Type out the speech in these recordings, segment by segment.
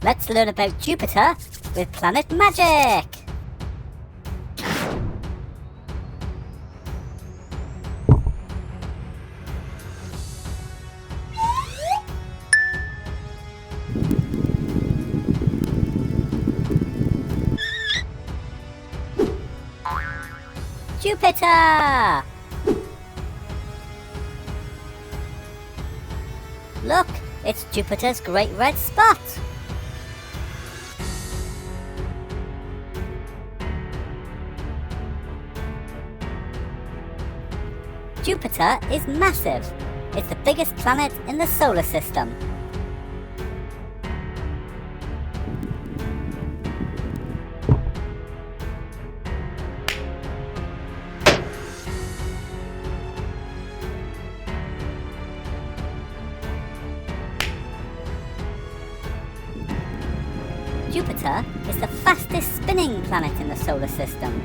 Let's learn about Jupiter with Planet Magic! Jupiter! Look, it's Jupiter's great red spot! Jupiter is massive. It's the biggest planet in the solar system. Jupiter is the fastest spinning planet in the solar system.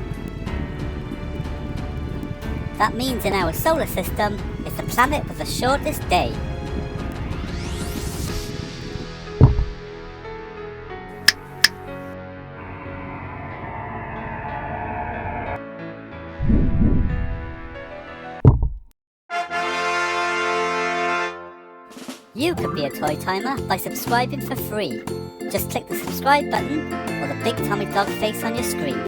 That means in our solar system, it's the planet with the shortest day. You could be a toy timer by subscribing for free. Just click the subscribe button or the big Tommy dog face on your screen.